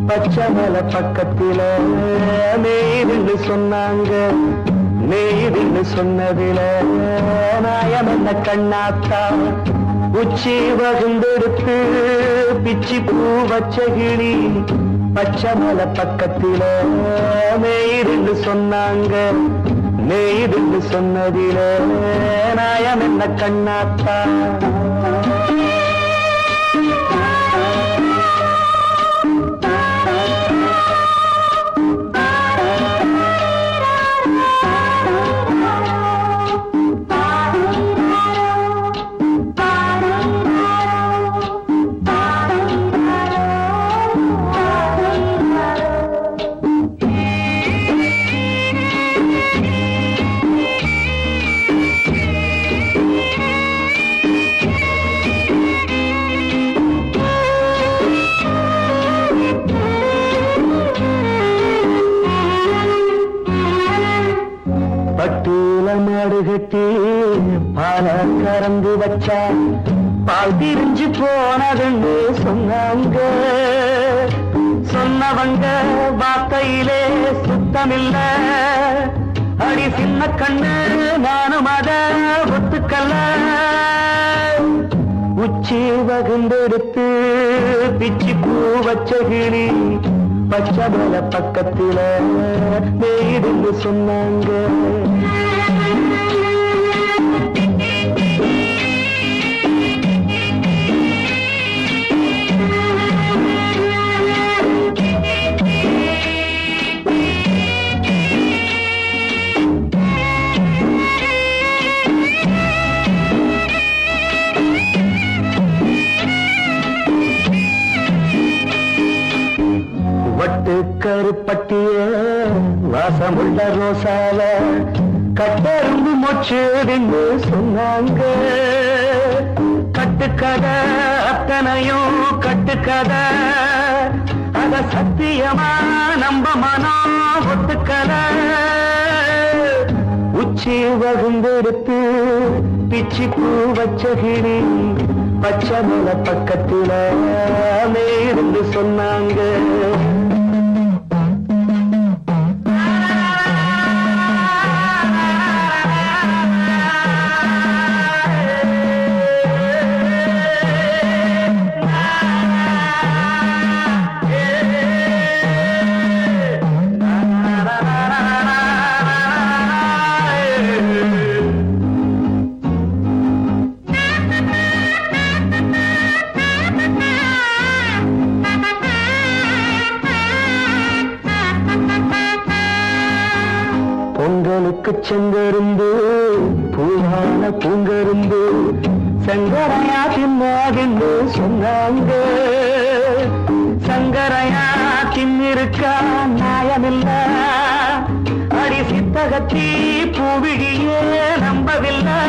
பச்சமல பக்கத்தில மேய்துன்னு சொன்னாங்க. மேய்துன்னு சொன்னதில நாயம் என்ன கண்ணாத்தா. உச்சி வகுந்தெடுத்து பிச்சி பூ வச்ச கிளி பச்சமல பக்கத்தில மேய்துன்னு சொன்னாங்க. மேய்துன்னு சொன்னதில நாயம் என்ன கண்ணாத்தா. பால கறந்து வச்சா பால் திரிஞ்சு போனதுன்னு சொன்னாங்க. சொன்னவங்க வார்த்தையிலே சுத்தமில்ல. அடி சின்ன கண்ணு நானும் அத ஒத்துக்கல்ல. உச்சி வகுந்தெடுத்து பிச்சி பூ வச்ச கிளி பச்சமல பக்கத்தில மேய்துன்னு சொன்னாங்க. கருப்பட்டிய வாசமுள்ள ரோசால கட்டெரும்பு மொச்சுதுன்னு சொன்னாங்க. கட்டுக்கதை அத்தனையும் கட்டுக்கதை. அத சத்தியமா நம்ப மனம் ஒத்துக்கதை. உச்சி வகுந்தெடுத்து பிச்சி பூ வச்ச கிளி பச்சமல பக்கத்தில மேய்துன்னு சொன்னாங்க. செங்கருந்து பூவான பூங்கருந்து சங்கரையா தின்னாதின்னு சொன்னாங்க. சங்கரையா தின்னிருக்கா நியாயமில்ல. அடி சித்தகத்தி பூவிழியே நம்பவில்லை.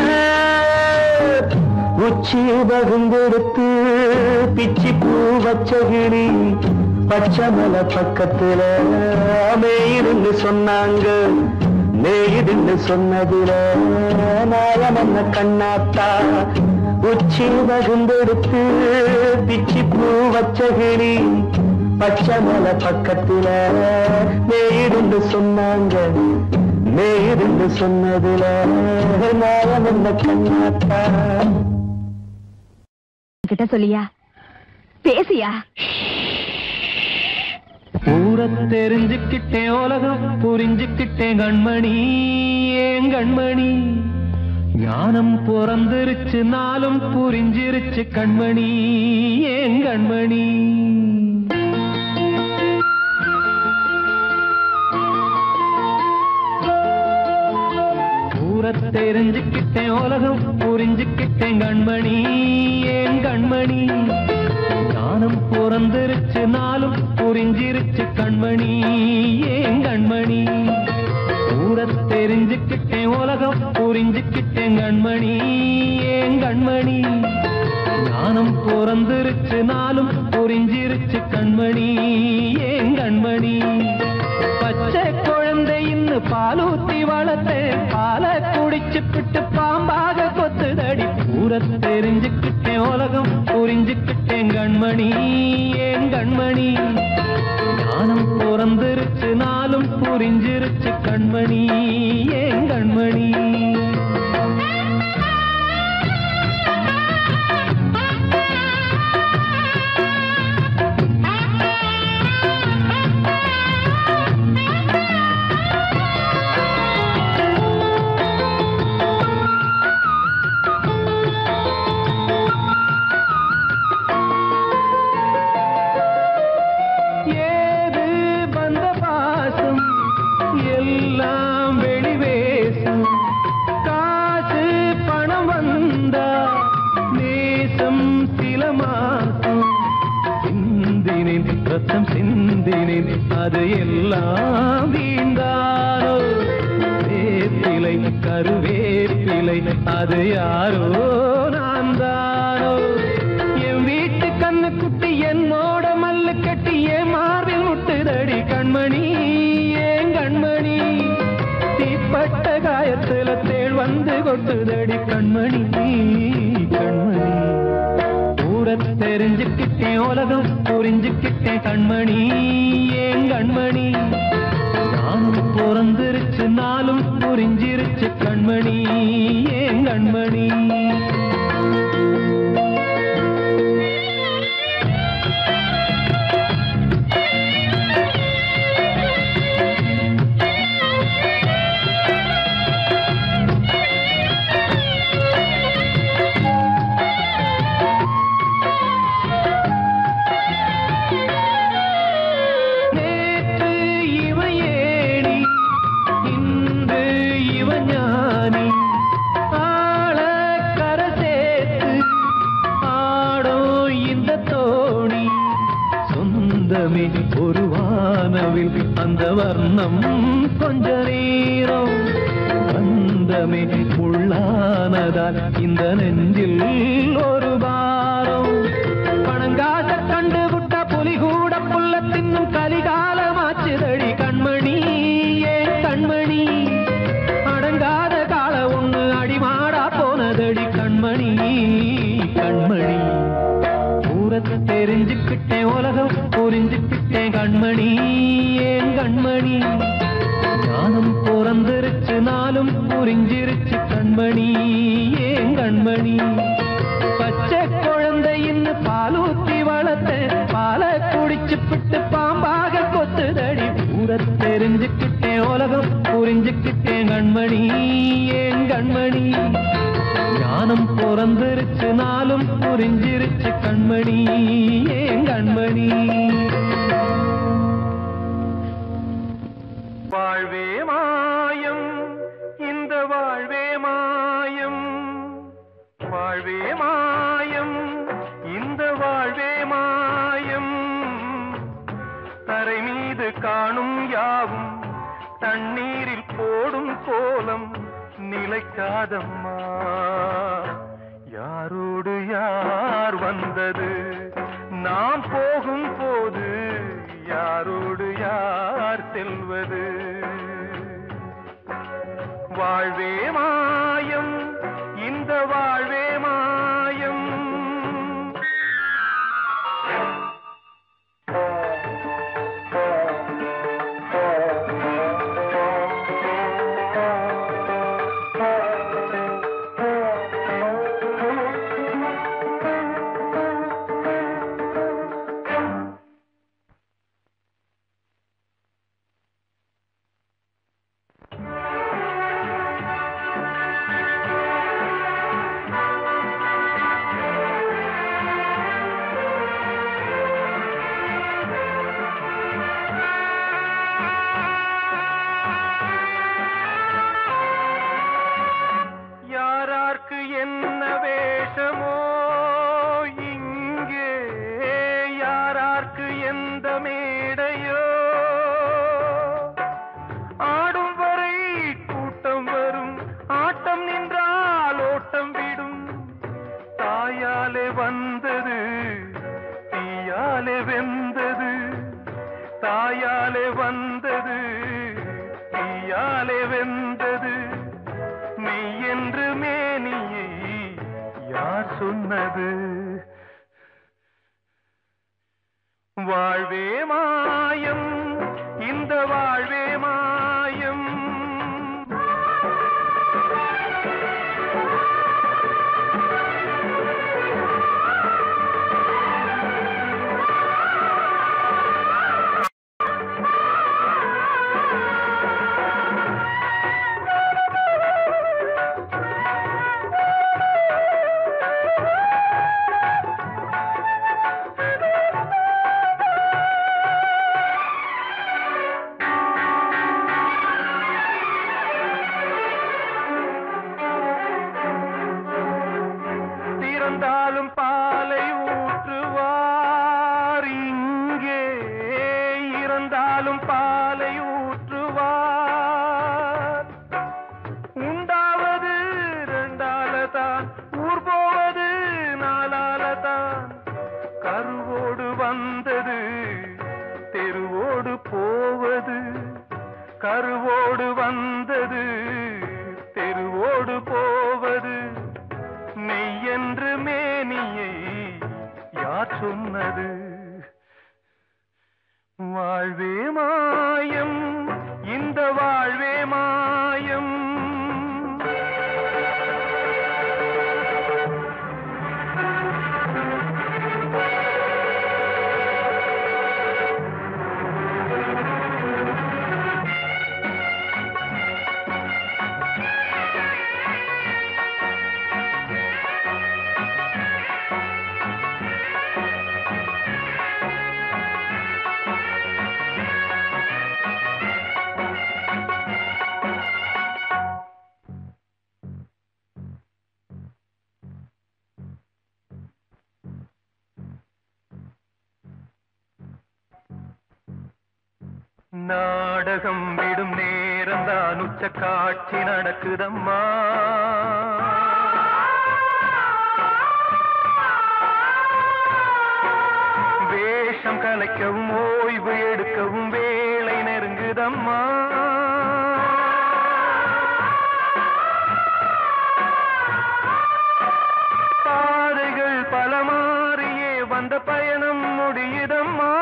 உச்சி வகுந்தெடுத்து பிச்சி பூ வச்ச கிளி பச்சமல பக்கத்தில மேய்துன்னு சொன்னாங்க. மேய்துன்னு சொன்னதில நாயம் என்ன கண்ணாத்தா. உச்சி வகுந்தெடுத்து பிச்சி பூ வச்ச கிளி பச்சமல பக்கத்தில மேய்துன்னு சொன்னாங்க. மேய்துன்னு சொன்னதில நாயம் என்ன கண்ணாத்தா. கிட்ட சொல்லியா பேசியா? ஊரை தெரிஞ்சுக்கிட்டேன், உலகம் புரிஞ்சுக்கிட்டேன் கண்மணி. ஏன் கண்மணி ஞானம் பிறந்திருச்சு, நாளும் புரிஞ்சிருச்சு கண்மணி. ஏன் கண்மணி ஊரை ஊரை தெரிஞ்சுக்கிட்டேன் உலகம் புரிஞ்சுக்கிட்டேன் கண்மணி ஏன் கண்மணி ஞானம் பிறந்திருச்சு நாளும் புரிஞ்சிருச்சு கண்மணி ஏன் கண்மணி ஊரை தெரிஞ்சுக்கிட்டேன் உலகம் புரிஞ்சுக்கிட்டேன் கண்மணி ஏன் கண்மணி ஞானம் பிறந்திருச்சு நாளும் புரிஞ்சிருச்சு கண்மணி ஏன் கண்மணி பச்சை குழந்தை இன்னும் பாலூத்தி வளர்த்தேன் பாலை குடிச்சு பிட்டு பாம்பாக கொத்துதடி ஊரை தெரிஞ்சுக்கிட்டேன் உலகம் புரிஞ்சுக்கிட்டேன் கண்மணி ஏன் கண்மணி ஞானம் பிறந்திருச்சு நாளும் புரிஞ்சிருச்சு கண்மணி ஏன் கண்மணி ரத்தம் சிந்தினேன் அது எல்லாம் வீண்டானோ வேப்பிலை கருவேப்பிலை அது யாரோ நான் தானோ என் வீட்டு கண்ணு குட்டி என்னோட மல்லு கட்டி என் மார்பில் முட்டுதடி கண்மணி ஏன் கண்மணி தீப்பட்ட காயத்துல தேள் வந்து கொட்டுதடி கண்மணி கண்மணி தெரிஞ்சுக்கிட்டேன் உலகம் புரிஞ்சுக்கிட்டேன் கண்மணி ஏன் கண்மணி நானும் பிறந்திருச்சு நாளும் புரிஞ்சிருச்சு கண்மணி ஏன் கண்மணி ஒரு வானவில் அந்த வர்ணம் கொஞ்ச நேரம் பந்தமே உள்ளானதால் இந்த நெஞ்சில் ஒரு பாரம் பணங்காச கண்டு விட்ட புலி கூட புல்ல தின்னும் கலிகாலமாச்சுதடி கண்மணி ஏன் கண்மணி அடங்காத கால ஒண்ணு அடிமாடா போனதடி கண்மணி கண்மணி தெரிஞ்சுக்கிட்டேன் உலகம் புரிஞ்சுக்கிட்டேன் கண்மணி ஏன் கண்மணி ஞானம் பிறந்திருச்சு நாளும் புரிஞ்சிருச்சு கண்மணி ஏன் கண்மணி பச்சை குழந்தை இன்னும் பாலூத்தி வளர்த்தேன் பாலை குடிச்சு பிட்டு பாம்பாக கொத்துதடி ஊரை தெரிஞ்சுக்கிட்டேன் உலகம் புரிஞ்சுக்கிட்டேன் கண்மணி ஏன் கண்மணி ஞானம் பிறந்திருச்சு நாளும் புரிஞ்சிருச்சு கண்மணி ஏன் கண்மணி வாழ்வே மாயம் இந்த வாழ்வே மாயம் வாழ்வே மாயம் இந்த வாழ்வே மாயம் தரை மீது காணும் யாவும் தண்ணீரில் போடும் கோலம் நிலைக்காதம்மா யாரோடு யார் வந்தது நாம் போகும் போது யாரோடு யார் செல்வது வாழ்வே மாயம் இந்த வாழ்வே மாயம் தாயாலே வந்தது தீயாலே வெந்தது தாயாலே வந்தது தீயாலே வெந்தது மெய் என்று மேனியை யார் சொன்னது வாழ்வே மாயம் இந்த வாழ்வே மாயம் இறந்தாலும் பாலை ஊற்றுவார் இங்கே இறந்தாலும் பாலை ஊற்றுவார் உண்டாவது ரெண்டாலதான் ஊர் போவது நாலாலதான் கருவோடு வந்தது தெருவோடு போவது கருவோடு வந்தது தெருவோடு போவது மெய் என்று மேனியை யார் சொன்னது வாழ்வே மாயம் இந்த வாழ்வே மாயம் நாடகம் விடும் நேரம் தான் உச்ச காட்சி நடக்குதம்மா வேஷம் கலைக்கவும் ஓய்வு எடுக்கவும் வேளை நெருங்குதம்மா பாதைகள் பல மாறியே வந்த பயணம் முடியுதம்மா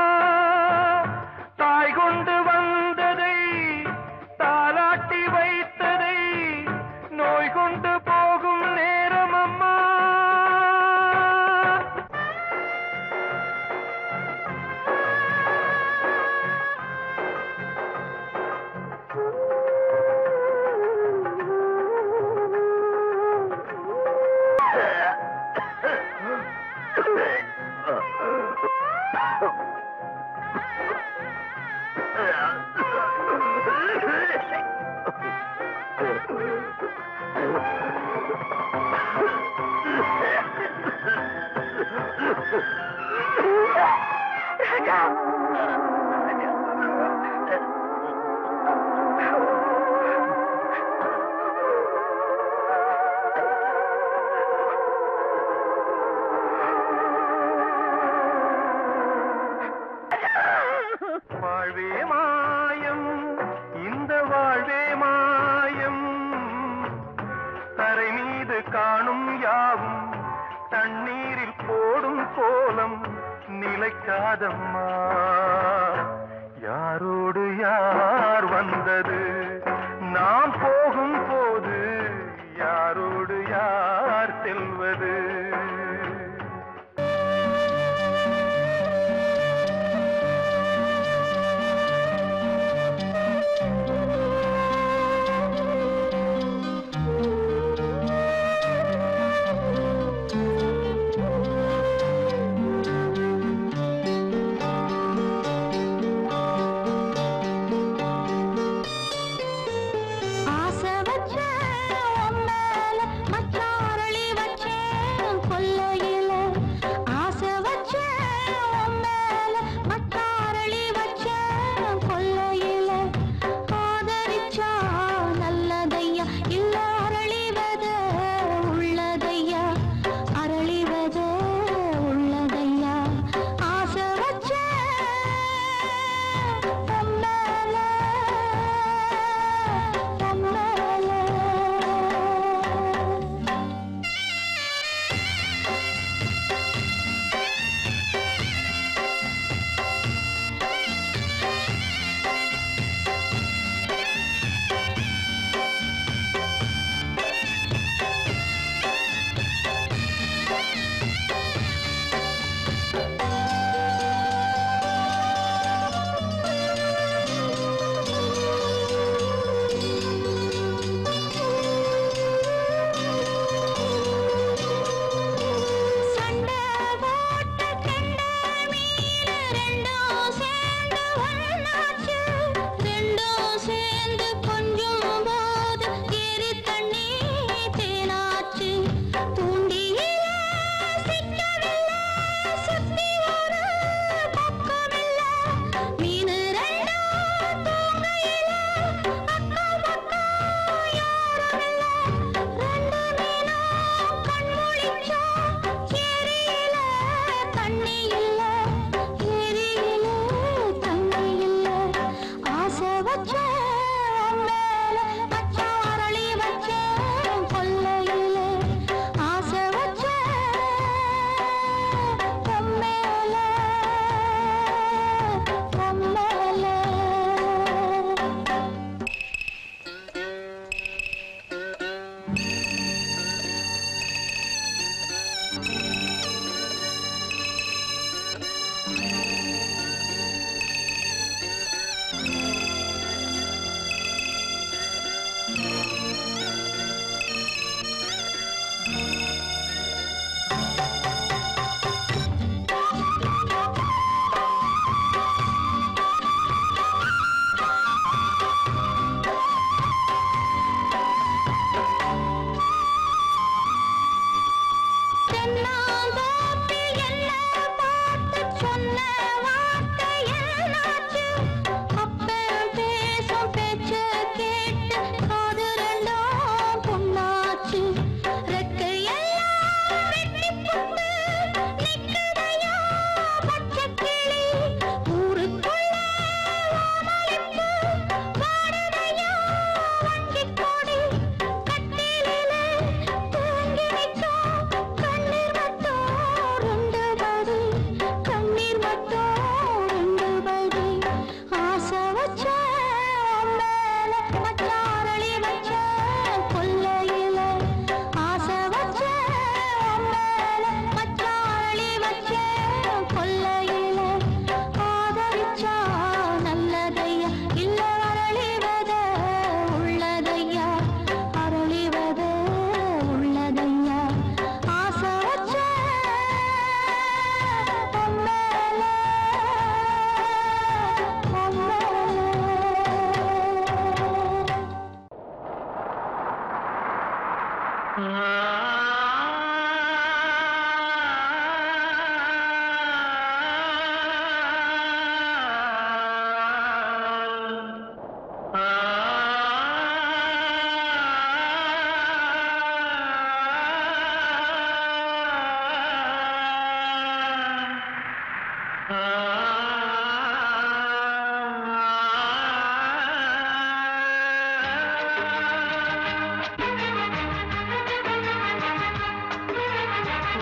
தாய் கொண்டு வந்ததை தாலாட்டி வைத்ததை நோய் கொண்டு போகும் நேரம் அம்மா வாழ்வே மாயம் இந்த வாழ்வே மாயம் தரை மீது காணும் யாவும் தண்ணீரில் போடும் கோலம் நிலைக்காதம்மா யாரோடு யார் வந்தது நாம் போகும் போது யாரோடு யார் செல்வது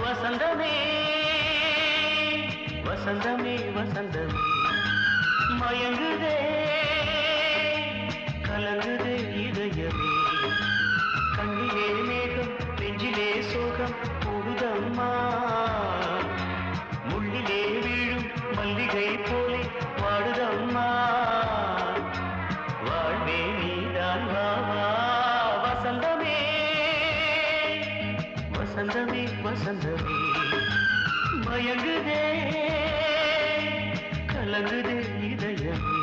வசந்தமே வசந்தமே வசந்தமே மயங்குதே கலங்குதே இதயமே கண்ணிலே மேகம் நெஞ்சிலே சோகம் கூடுதம்மா முள்ளிலே வீழும் மல்லிகை போலே வாடுதம்மா வாழ்வே நீதான் வாவா வசந்தமே வசந்தமே வசந்தமே மயங்குதே கலங்குதே இதயமே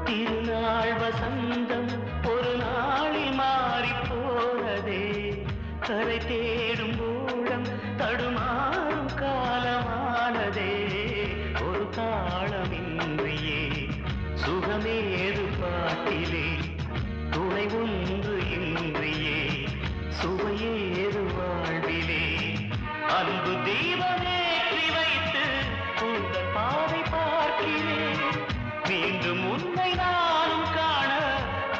திருநாள் வசந்தம் ஒரு நாளில் மாறி போனதே கரை தேடும் ஊழம் தடுமாறும் காலமானதே ஒரு தாளமின்றியே சுகமேது பாட்டிலே துணை ஒன்று இன்றியே சுவையேது வாழ்விலே அன்பு தீபமேற்றி வைத்து உங்கள் பாதை பார்க்கிறேன் மீண்டும் உன்னை நானும் காண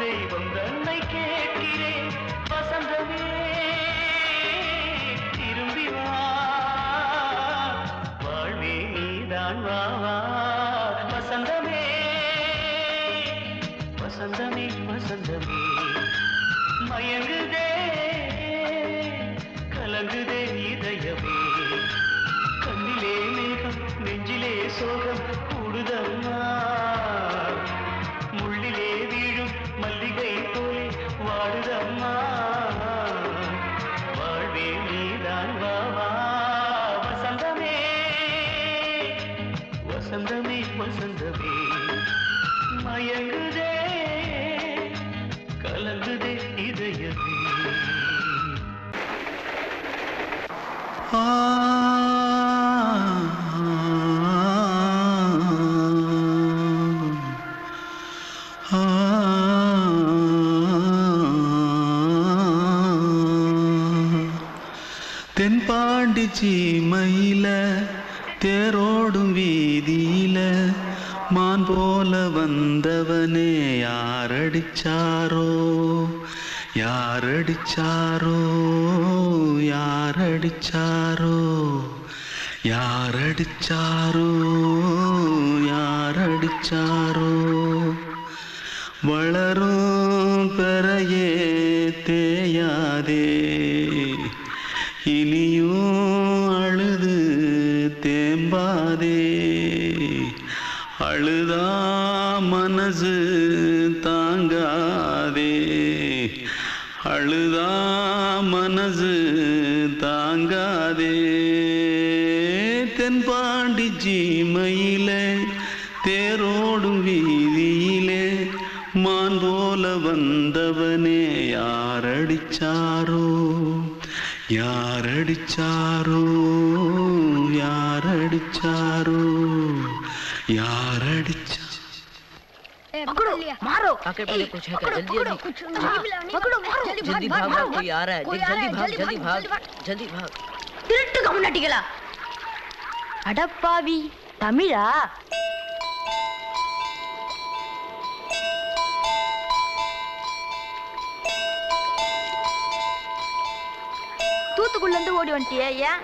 தெய்வம் தன்னை கேட்கிறேன் வசந்தமே திரும்பி வா வாழ்வே நீதான் வா வசந்தமே வசந்தமே வசந்தமே மயங்குதே கலங்குதே இதயமே கண்ணிலே மேகம் நெஞ்சிலே சோகம் கூடுதம்மா முள்ளிலே வீழும் மல்லிகை போலே வாடுதம்மா வாழ்வே நீதான் வாவா வசந்தமே வசந்தமே வசந்தமே மயங்குதே கலங்குதே இதயமே தென்பாண்டி சீமையில தேரோடும் வீதியில மான் போல வந்தவனே யாரடிச்சாரோ யாரடிச்சாரோ யாரடிச்சாரோ யாரடிச்சாரோ யாரடிச்சாரோ வளரும் பெறையே தேயாதே இனியும் அழுது தேம்பாதே அழுதா மனசு தாங்காதே அழுதா மனசு தாங்காதே தென்பாண்டி சீமையிலே தேரோடும் வீதியிலே மான் போல வந்தவனே யாரடிச்சாரோ யாரடிச்சாரோ யாரடிச்சாரோ யாரடிச்சா पकड़ो मारो आके पहले कुछ है क्या जल्दी जल्दी पकड़ो मारो जल्दी भाग भाग कोई आ रहा है जल्दी भाग जल्दी भाग திருட்டு கம்முனட்டிகளா அடப்பாவி தமிழா தூத்துக்குள்ள இருந்து ஓடி வந்துட்டியா ஏன்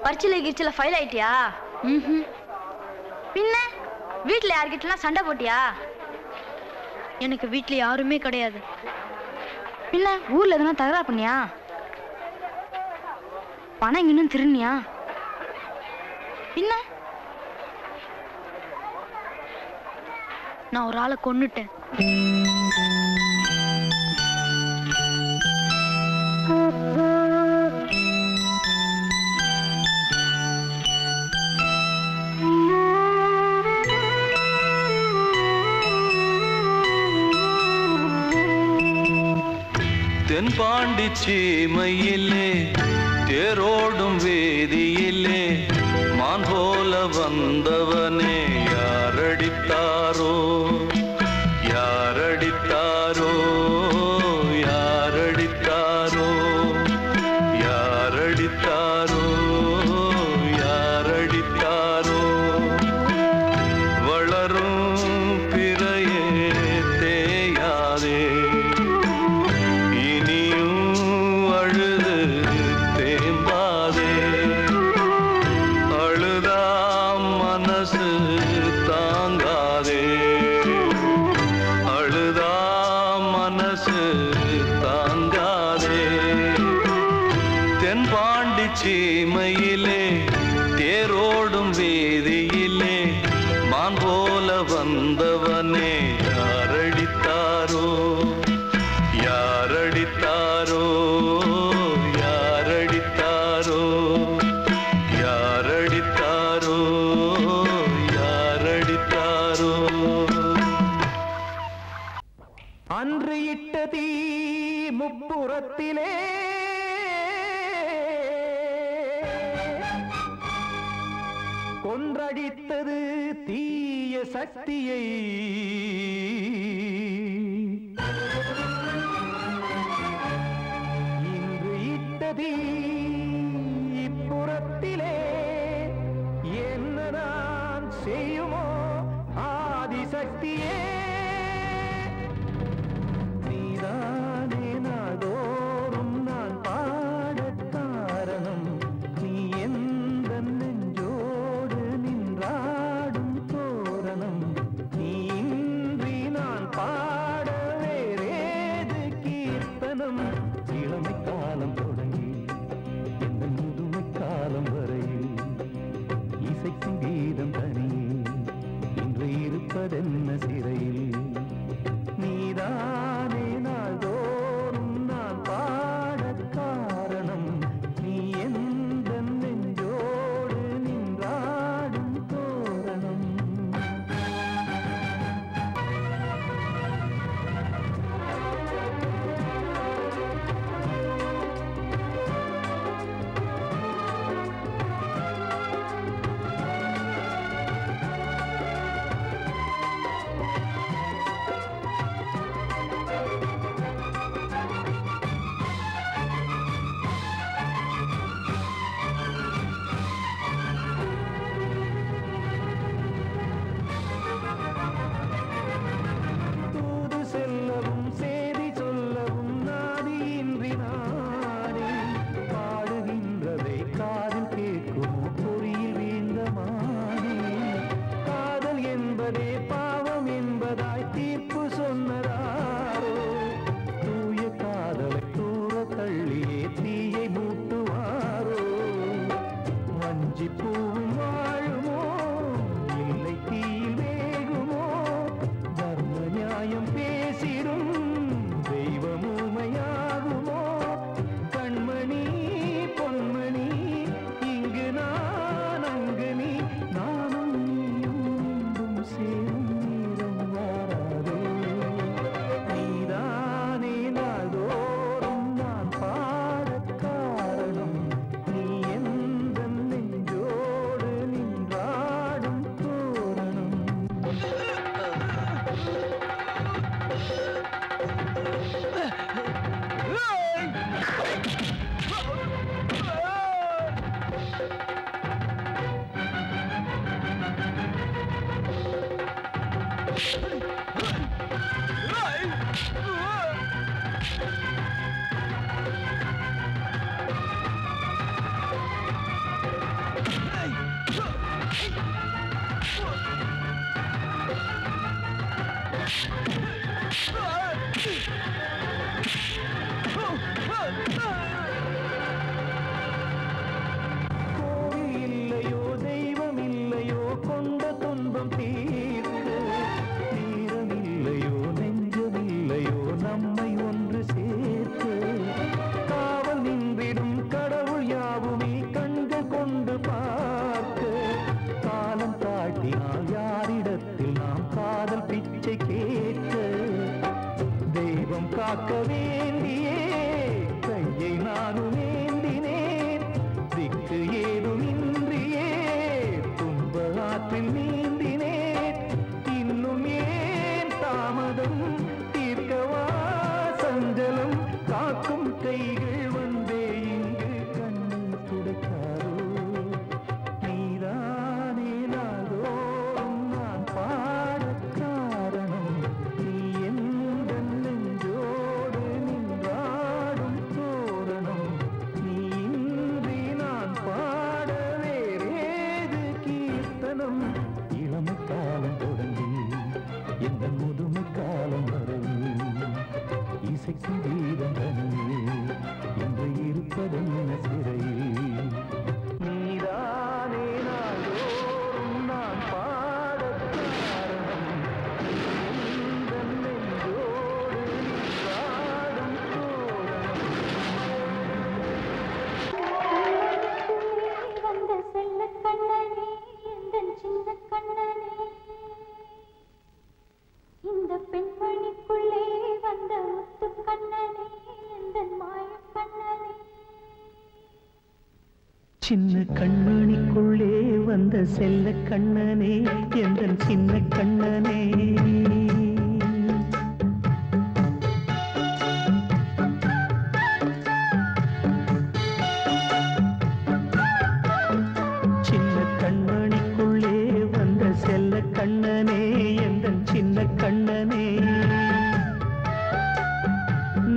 பரிச்சையில கிரிச்சல ஃபைல் ஆயிட்டியா பின்ன வீட்டுல யார்கிட்டலாம் சண்டை போட்டியா எனக்கு வீட்டுல யாருமே கிடையாது பின்ன ஊர்ல எதுனா தகராறு பண்ணியா பணம் இன்னும் திருநியா பின்ன நான் ஒரு ஆளை கொன்னுட்டேன் தென்பாண்டி சீமையிலே தேரோடும் வேதியிலே மான் போல வந்தவனே யாரடித்தாரோ யாரடித்தாரோ யாரடித்தாரோ யாரடித்தாரோ யாரடித்தாரோ வளரும் பிறையே தேயாதே இனியும் அழுது தேம்பாதே அழுதாம் மனசு தாங்காதே அழுதாம் மனசு தாங்காதே தென்பாண்டி சீமையிலே தேரோடும் வேதியிலே மான் போல வந்தவனே யாரடித்தாரோ யாரடித்தாரோ யாரடித்தாரோ யாரடித்தாரோ யாரடித்தாரோ அன்று இட்ட தீ முப்புறத்திலே கொன்றடித்தது தீய சக்தியை இன்று இட்ட தீ இப்புறத்திலே என்னதான் செய்யுமோ ஆதிசக்தியே நீதானே நாள்தோறும் நான் பாடக் காரணம் நீ எந்த நெஞ்சோடு நின்றாடும் தோரணம் நீ இன்றி நான் பாட வேறேது கீர்த்தனம் இளமை காலம் தொடங்கி எந்த முதுமை காலம் வரையில் இசைக்கும் கீதம் தனியே இன்று இருப்பதென்ன சிறையில் நீதானே நாள்தோறும் நான் பாடக் காரணம் நீ எந்த நெஞ்சோடு நின்றாடும் தோரணம் தூது செல்லவும் சேதி சொல்லவும் நாதியின்றி நானே பாடுகின்றதை காதில் கேட்குமோ பொறியில் வீழ்ந்த மானே காதல் என்பதே பாவம் என்பதாய் தீர்ப்பு சொன்னதாரோ தூய காதலை தூர தள்ளியே தீயை மூட்டுவாரோ வஞ்சி பூவும் வாழுமோ இல்லை தீயில் வேகுமோ தர்ம நியாயம் பேசிடும் தெய்வம் ஊமையாகுமோ கண்மணி பொன்மணி இங்கு நான் அங்கு நீ நானும் நீயும் மீண்டும் சேரும் நேரம் வாராதே நீதானே நாள்தோறும் நான் பாடக் காரணம் நீ எந்த நெஞ்சோடு நின்றாடும் தோரணம் கோவில் இல்லையோ தெய்வம் இல்லையோ கொண்ட துன்பம் தீர்க்க நேரம் இல்லையோ நெஞ்சம் இல்லையோ நம்மை ஒன்று சேர்த்து காவல் நின்றிடும் கடவுள் யாவுமே கண்கள் கொண்டு பார்க்க காலம் காட்டினால் யாரிடத்தில் நாம் காதல் பிச்சை கேட்க தெய்வம் காக்க வேண்டியே கையை நானும் ஏந்தினேன் திக்கு ஏதுமின்றியே துன்ப ஆற்றில் நீந்தினேன் இன்னும் ஏன் தாமதம் தீர்க்கவா சஞ்சலம் காக்கும் கைகள் வந்தே இங்கு கண்ணீர் துடைத்தாரோ நீதானே நாள்தோறும் நான் பாடக் காரணம் நீ எந்த நெஞ்சோடு நின்றாடும் தோரணம் நீ இன்றி நான் பாட வேறேது கீர்த்தனம் இளமை காலம் தொடங்கி எந்த முதுமை காலம் வரையில் இசைக்கும் கீதம் தனியே என்று இருப்பதென்ன சிறையில் நீதானே நாள்தோறும் நான் பாடக் காரணம் எந்த நெஞ்சோடு நின்றாடும் வந்த செல்ல கண்ணனே எந்தன் சின்ன கண்ணனே இந்த பெண்மணிக்குள்ளே வந்த முத்து கண்ணனே எந்தன் மாய கண்ணனே சின்ன கண்மணிக்குள்ளே வந்த செல்ல கண்ணனே எந்தன் சின்ன கண்ணனே சின்ன கண்மணிக்குள்ளே வந்த செல்ல கண்ணனே எந்தன் சின்ன கண்ணனே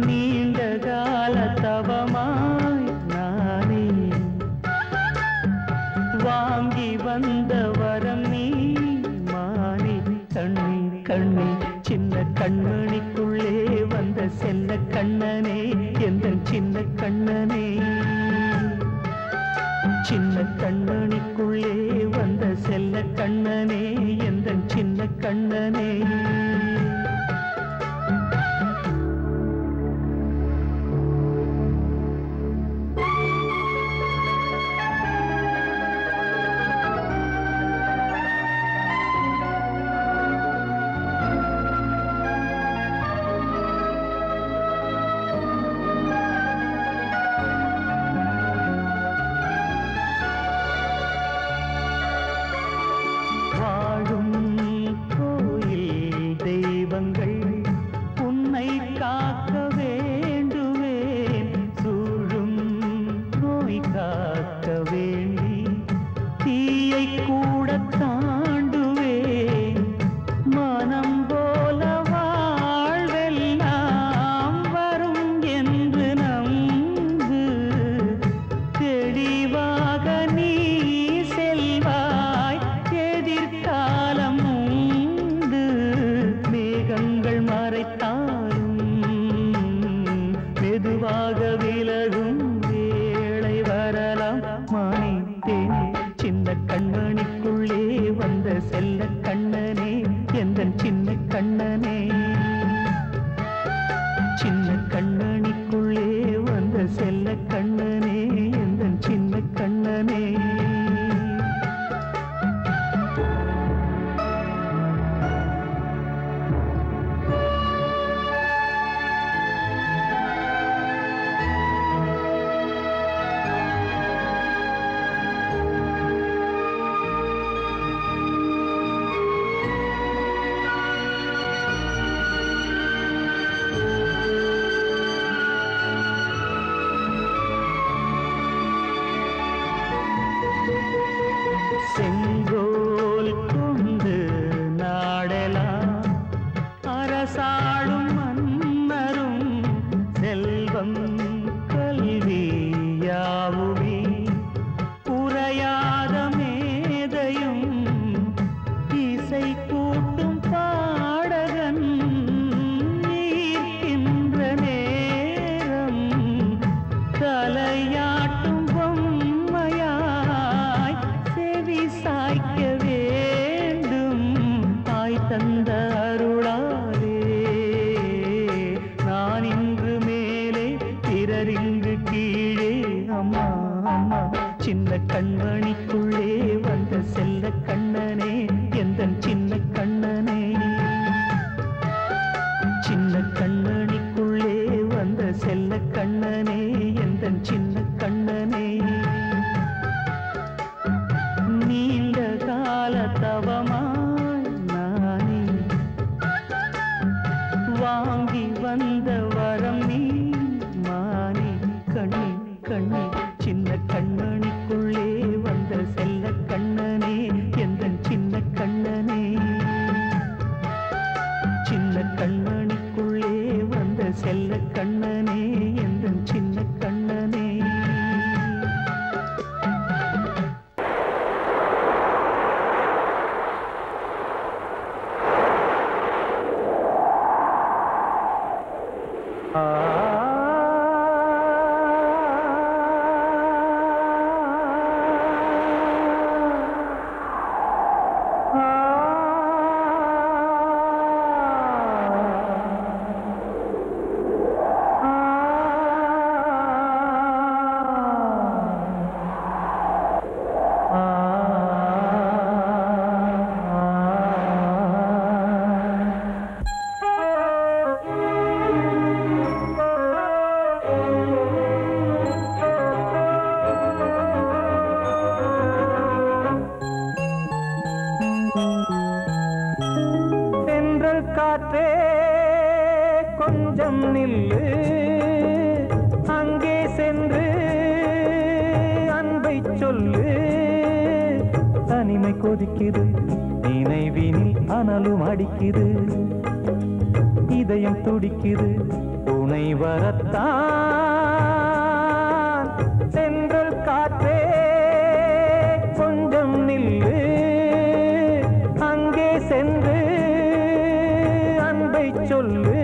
நீண்ட கால தவமாய் நானே வாங்கி வந்த வரம் நீ மானே கண்ணீர் கண்ணீர் சின்ன கண்மணிக்குள்ளே வந்த செல்ல கண்ணனே எந்தன் சின்ன கண்ணனே சின்ன கண்மணிக்குள்ளே வந்த செல்ல கண்ணனே எந்தன் சின்ன கண்ணனே வாழும் கோயில் தெய்வங்கள் உன்னை காக்க வேண்டுவேன் சூழும் நோய் காக்க வேண்டி தீயை கூட தாண்டுவேன் மனம் போல வாழ்வெல்லாம் வரும் என்று நம்பு தெளிவாக நீ செல்வாய் எதிர்காலம் உண்டு மேகங்கள் மறைத்தாலும் மெதுவாக விலகும் வேளை வரலாம் மானித்தேனே சின்ன கண்மணிக்குள்ளே வந்த செல்ல கண்ணனே எந்தன் சின்ன கண்ணனே சின்ன கண்மணிக்குள்ளே வந்த செல்ல கண்ணனே எந்தன் சின்ன கண்ணனே செங்கோல் கொண்டு நாடெல்லாம் அரசாளும் மன்னரும் செல்வம் கல்வி யாவுமே உரையாத மேதையும் இசை கூட்டும் பாடகன் ஈர்க்கின்ற நேரம் தலையாட்டும் பொம்மையாய் செவி சாய்க்க வேண்டும் தாய் தந்த அருளாலே நான் இன்று மேலே பிறரிங்கு கீழே அம்மா அம்மா சின்ன கண்மணிக்குள்ளே வந்த செல்ல கண்ணனே எந்தன் சின்ன கண்ணனே சின்ன கண்மணிக்குள்ளே வந்த செல்ல கண்ணனே வரம் நீ மானே கண்ணே கண்ணே சின்ன கண்மணிக்குள்ளே வந்த செல்ல கண்ணனே எந்தன் சின்ன கண்ணனே சின்ன கண்மணிக்குள்ளே வந்த செல்ல கண்ணனே எந்தன் சின்ன கண்ணனே காற்றே கொஞ்சம் நில்லு அங்கே சென்று அன்பை சொல்லு தனிமை கொதிக்குது நினைவினில் அனலும் அடிக்குது இதயம் துடிக்குது துணை வரத்தான் சென்றல் காற்றே கொஞ்சம் நில்லு அங்கே சென்று சொல்லு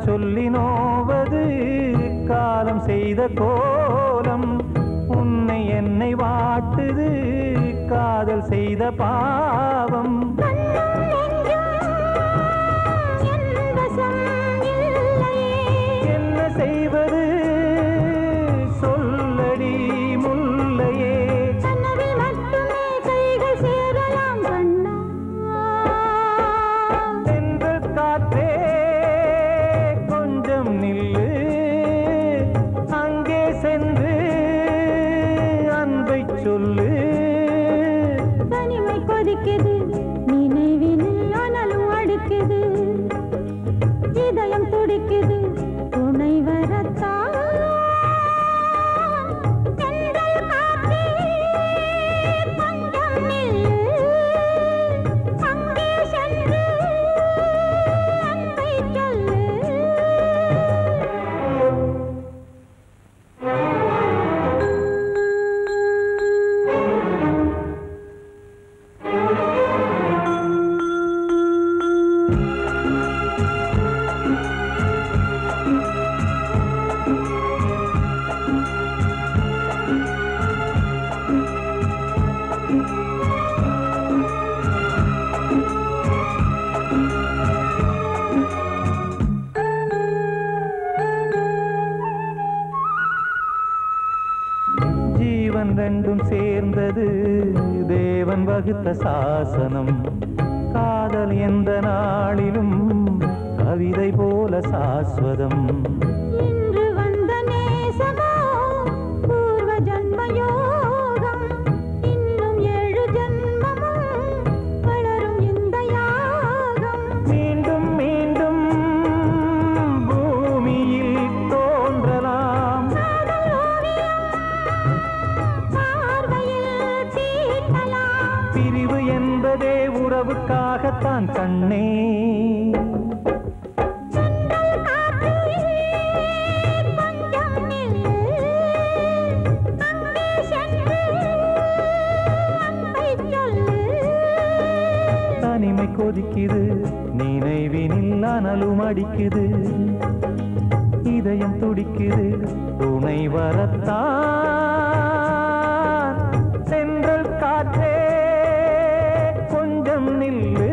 சொல்லினோவது காலம் செய்த கோலம் உன்னை என்னை வாட்டுது காதல் செய்த பாவம் என்ன செய்வது சொல்லடி முல்லையே சென்று காற்றே நில்லு அங்கே சென்று அன்பை சொல்லு தனிமை கொதிக்குது நினைவினில் அனலும் அடிக்குது இதயம் துடிக்குது துணை வரத்தான் ஜீவன் ரெண்டும் சேர்ந்தது தேவன் வகுத்த சாசனம் காதல் எந்த நாளிலும் கவிதை போல சாஸ்வதம் இன்று வந்த நேசமோ பூர்வ ஜன்மயோகம் இன்னும் 7 ஜன்மமும் வளரும் இந்த யாகம் மீண்டும் மீண்டும் பூமியில் தோன்றலாம் பிரிவு என்பதே உறவுக்காகத்தான் கண்ணே தனிமை கொதிக்குது நினைவினில் அனலும் அடிக்குது இதயம் துடிக்குது துணை வரத்தான் சென்றல் காற்றே கொஞ்சம் நில்லு